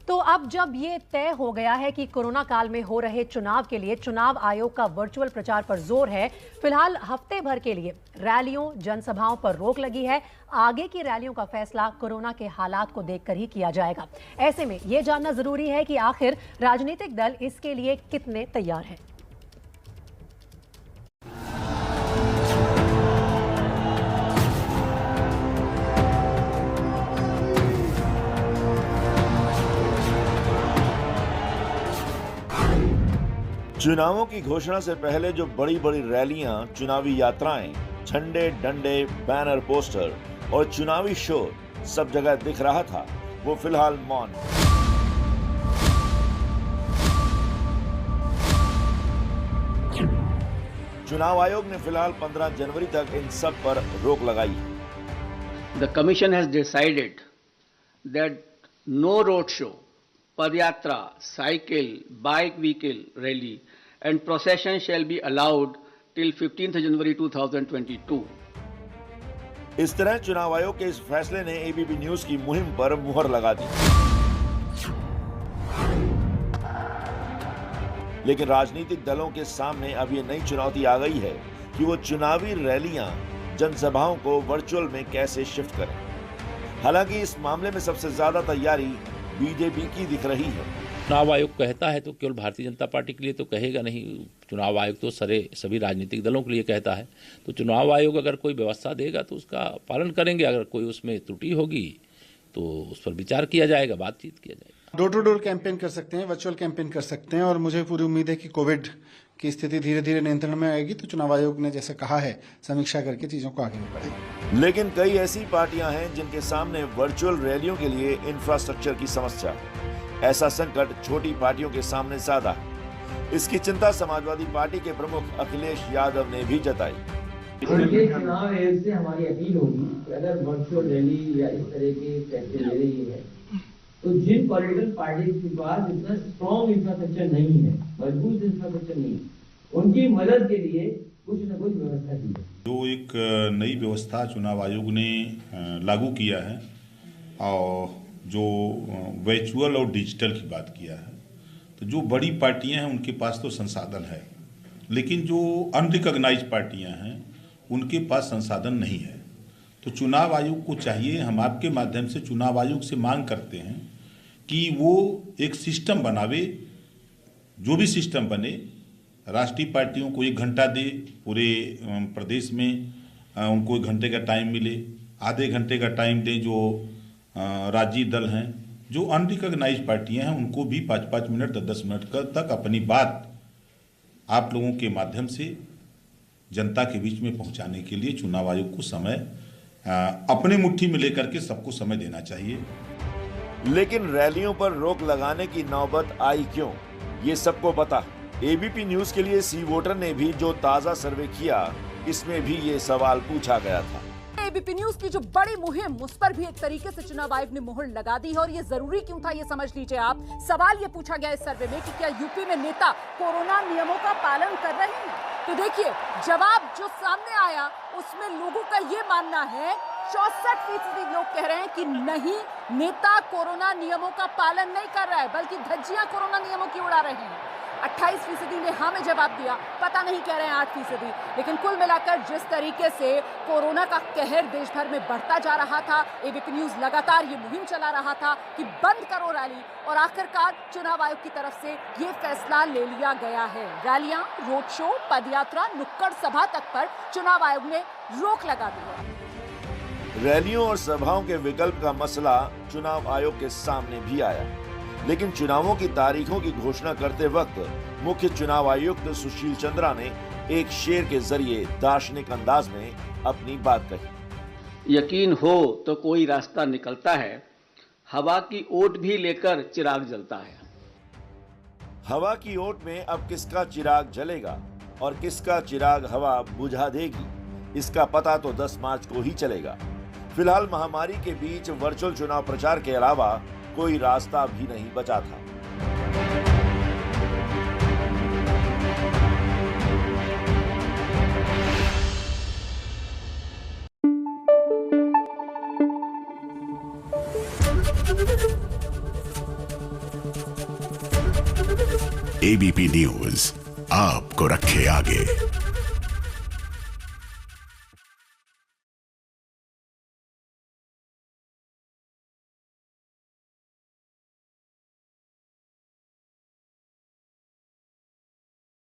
तो अब जब ये तय हो गया है कि कोरोना काल में हो रहे चुनाव के लिए चुनाव आयोग का वर्चुअल प्रचार पर जोर है, फिलहाल हफ्ते भर के लिए रैलियों जनसभाओं पर रोक लगी है। आगे की रैलियों का फैसला कोरोना के हालात को देखकर ही किया जाएगा। ऐसे में ये जानना जरूरी है कि आखिर राजनीतिक दल इसके लिए कितने तैयार हैं। चुनावों की घोषणा से पहले जो बड़ी बड़ी रैलियां, चुनावी यात्राएं, झंडे, डंडे, बैनर, पोस्टर और चुनावी शोर सब जगह दिख रहा था, वो फिलहाल मौन है। चुनाव आयोग ने फिलहाल 15 जनवरी तक इन सब पर रोक लगाई है। The commission has decided that no road show, padayatra, cycle, bike vehicle rally and procession shall be allowed till 15th January 2022. इस तरह चुनाव आयोग के इस फैसले ने एबीपी न्यूज की मुहिम पर मुहर लगा दी। लेकिन राजनीतिक दलों के सामने अब ये नई चुनौती आ गई है कि वो चुनावी रैलियां, जनसभाओं को वर्चुअल में कैसे शिफ्ट करें। हालांकि इस मामले में सबसे ज्यादा तैयारी बीजेपी की दिख रही है। चुनाव आयोग कहता है तो केवल भारतीय जनता पार्टी के लिए तो कहेगा नहीं। चुनाव आयोग तो सभी राजनीतिक दलों के लिए कहता है। तो चुनाव आयोग अगर कोई व्यवस्था देगा तो उसका पालन करेंगे। अगर कोई उसमें त्रुटि होगी तो उस पर विचार किया जाएगा, बातचीत किया जाएगा। डोर टू डोर कैंपेन कर सकते हैं, वर्चुअल कैंपेन कर सकते हैं और मुझे पूरी उम्मीद है कि कोविड की स्थिति धीरे धीरे नियंत्रण में आएगी तो चुनाव आयोग ने जैसे कहा है समीक्षा करके चीजों को आगे बढ़ाएगी। लेकिन कई ऐसी पार्टियां हैं जिनके सामने वर्चुअल रैलियों के लिए इंफ्रास्ट्रक्चर की समस्या है। ऐसा संकट छोटी पार्टियों के सामने ज्यादा है। इसकी चिंता समाजवादी पार्टी के प्रमुख अखिलेश यादव ने भी जताई। चुनाव आयोग से हमारी अपील होगी कि अगर वर्चुअल रैली या इस तरह के फैसले ले रही है तो जिन पॉलिटिकल पार्टी के पास इतना स्ट्रॉन्ग इंफ्रास्ट्रक्चर नहीं है, मजबूत इंफ्रास्ट्रक्चर नहीं है, उनकी मदद के लिए कुछ न कुछ व्यवस्था की है। जो एक नई व्यवस्था चुनाव आयोग ने लागू किया है और जो वर्चुअल और डिजिटल की बात किया है, तो जो बड़ी पार्टियां हैं उनके पास तो संसाधन है, लेकिन जो अनरिकॉग्नाइज्ड पार्टियां हैं उनके पास संसाधन नहीं है। तो चुनाव आयोग को चाहिए, हम आपके माध्यम से चुनाव आयोग से मांग करते हैं कि वो एक सिस्टम बनावे। जो भी सिस्टम बने, राष्ट्रीय पार्टियों को 1 घंटा दे, पूरे प्रदेश में उनको 1 घंटे का टाइम मिले, आधे घंटे का टाइम दें जो राज्य दल हैं। जो अनरिकॉग्नाइज्ड पार्टियां हैं उनको भी 5-5 मिनट 10-10 मिनट तक अपनी बात आप लोगों के माध्यम से जनता के बीच में पहुंचाने के लिए चुनाव आयोग को समय अपने मुट्ठी में लेकर के सबको समय देना चाहिए। लेकिन रैलियों पर रोक लगाने की नौबत आई क्यों, ये सबको पता है। एबीपी न्यूज के लिए सी वोटर ने भी जो ताजा सर्वे किया, इसमें भी ये सवाल पूछा गया था। एबीपी न्यूज की जो बड़ी मुहिम, उस पर भी एक तरीके से चुनाव आयोग ने मुहर लगा दी है। और ये जरूरी क्यों था, ये समझ लीजिए आप। सवाल ये पूछा गया इस सर्वे में कि क्या यूपी में नेता कोरोना नियमों का पालन कर रहे हैं। तो देखिए जवाब जो सामने आया उसमें लोगों का ये मानना है, 64% लोग कह रहे हैं कि नहीं, नेता कोरोना नियमों का पालन नहीं कर रहा है बल्कि धज्जियां कोरोना नियमों की उड़ा रहे हैं। 28% ने हाँ में जवाब दिया, पता नहीं कह रहे हैं 8%। लेकिन कुल मिलाकर जिस तरीके से कोरोना का कहर देश भर में बढ़ता जा रहा था, एबीपी न्यूज लगातार ये मुहिम चला रहा था कि बंद करो रैली, और आखिरकार चुनाव आयोग की तरफ से ये फैसला ले लिया गया है। रैलियां, रोड शो, पदयात्रा, नुक्कड़ सभा तक पर चुनाव आयोग ने रोक लगा दी है। रैलियों और सभाओं के विकल्प का मसला चुनाव आयोग के सामने भी आया, लेकिन चुनावों की तारीखों की घोषणा करते वक्त मुख्य चुनाव आयुक्त सुशील चंद्रा ने एक शेर के जरिए दार्शनिक अंदाज में अपनी बात कही। यकीन हो तो कोई रास्ता निकलता है, हवा की ओट भी लेकर चिराग जलता है। हवा की ओट में अब किसका चिराग जलेगा और किसका चिराग हवा बुझा देगी, इसका पता तो 10 मार्च को ही चलेगा। फिलहाल महामारी के बीच वर्चुअल चुनाव प्रचार के अलावा कोई रास्ता भी नहीं बचा था। एबीपी न्यूज आपको रखे आगे।